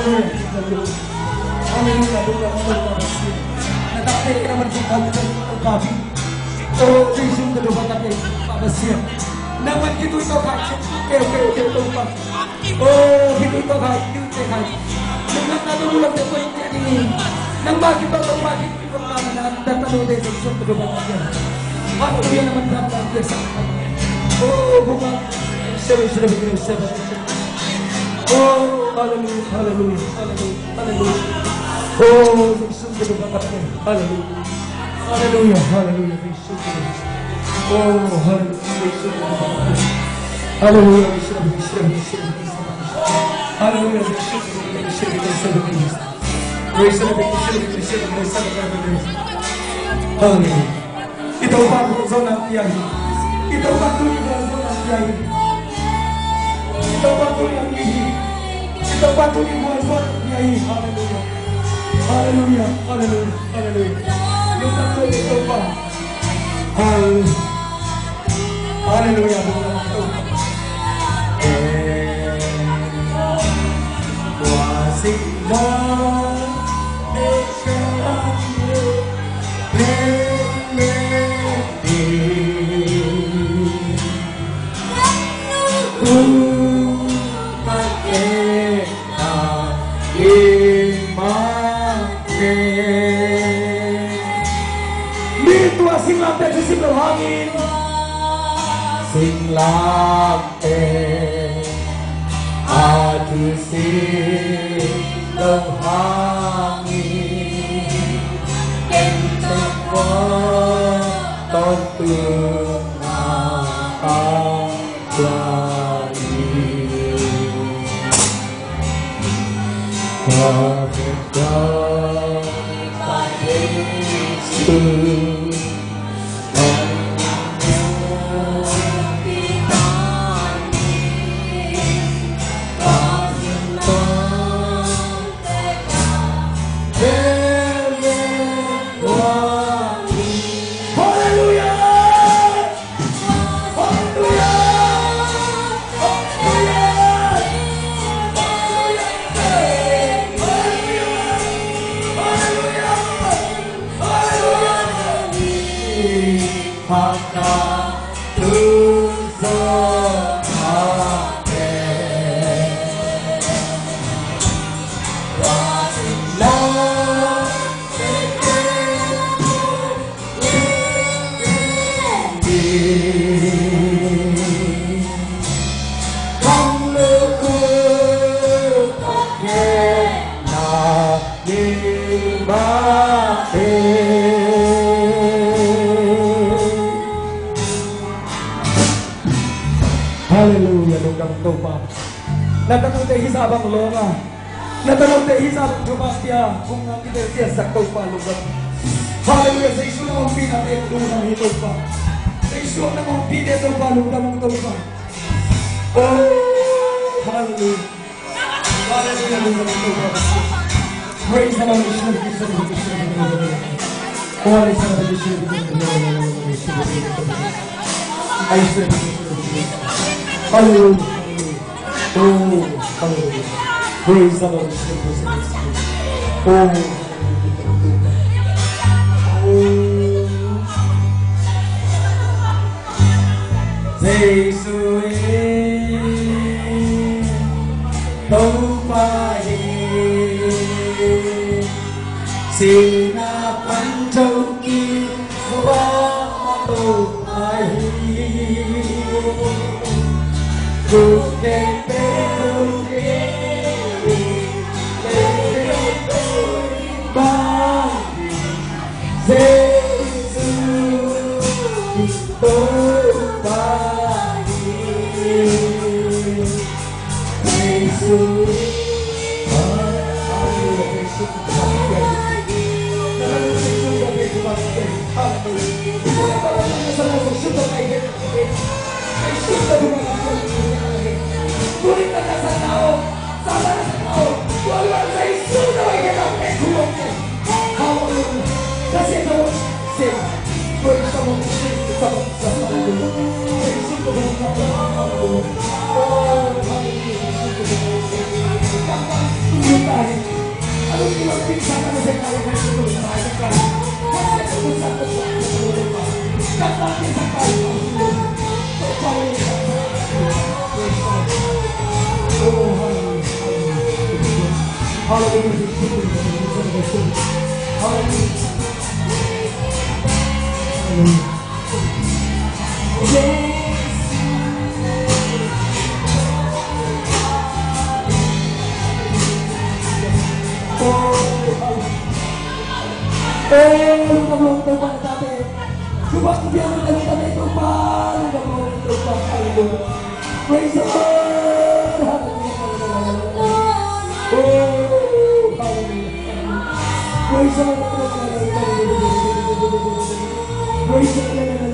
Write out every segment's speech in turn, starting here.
Haleluya, Tuhan berkati. Nanti kita mencintai kami. Oh, Yesus kedua kami, Pak Mesir. Nama kita itu kacau, kau Tuhan. Oh, kita itu kacau. Dengan satu bulan depan ini, nang bagi Tuhan bagi pertama dan tahu deh Yesus kedua kami. Haleluya, nama Tuhan biasa. Oh, bukan sudah begini. Oh, haleluya, haleluya, haleluya, haleluya. Oh, Yesus kedua kami. Haleluya. Haleluya, haleluya, Yesus. Oh, haleluya, Yesus. Haleluya, Yesus. Haleluya, Yesus. Haleluya. Kita bantu zona Kiai. Kita bantu di zona Kiai. Kita bantu yang ini. Kita bantu di zona Kiai. Haleluya. Haleluya, haleluya, haleluya. Haleluya. Sing lampe sing angin sing lampe adu sing angin enteng tontu Haleluya, lugang topa. Natanong tayo hisabang longa. Natanong tayo hisabang Jumastia. Kung ang kita sa topa lugang. Haleluya, sa iso na mong pinatay lugang hito pa. Sa iso na mong pinatay topa lugang ang topa. Oh, haleluya. Haleluya, lugang topa. Praise the Lord, hallelujah. Oh, hallelujah. Praise the Lord. Oh, Sinapan jauki Wamato ahi Buke peruke Bagi Yesus Itu bagi Yesus Praise the Lord. Praise the Lord. Praise the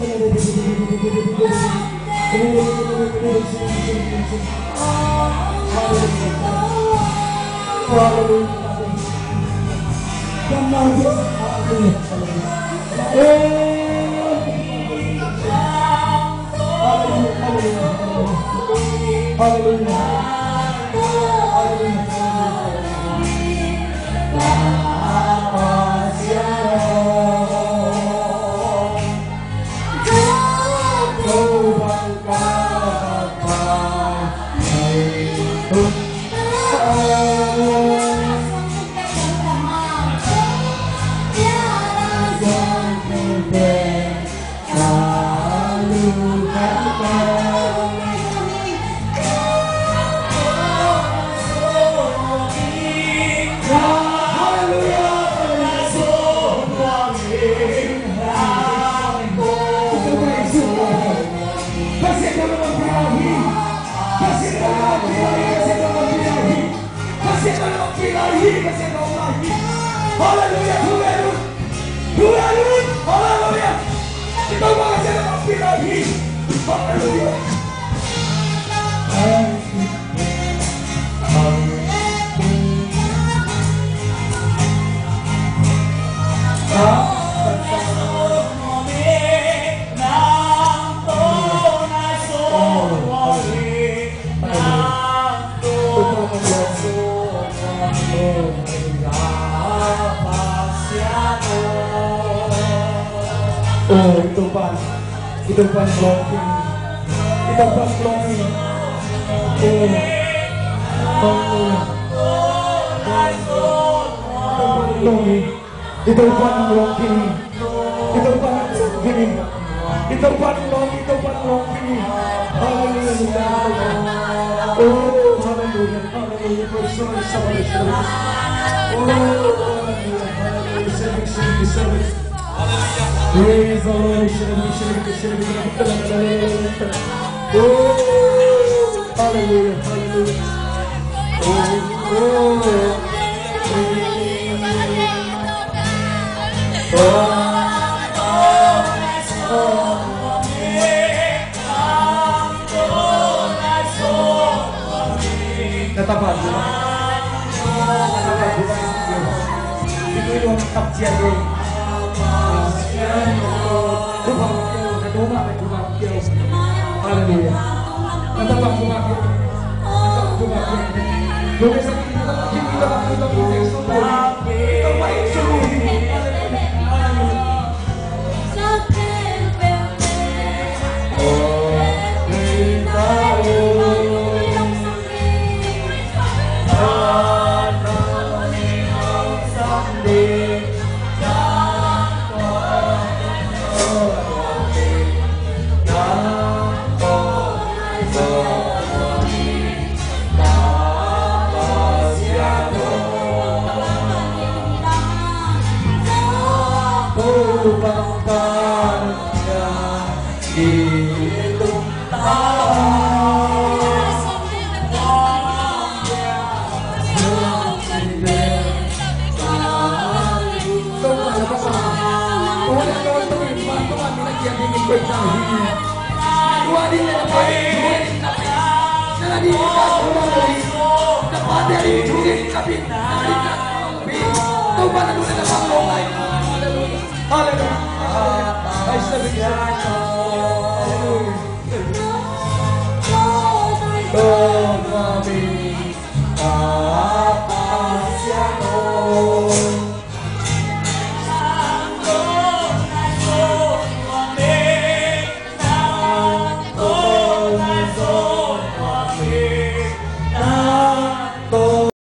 Dari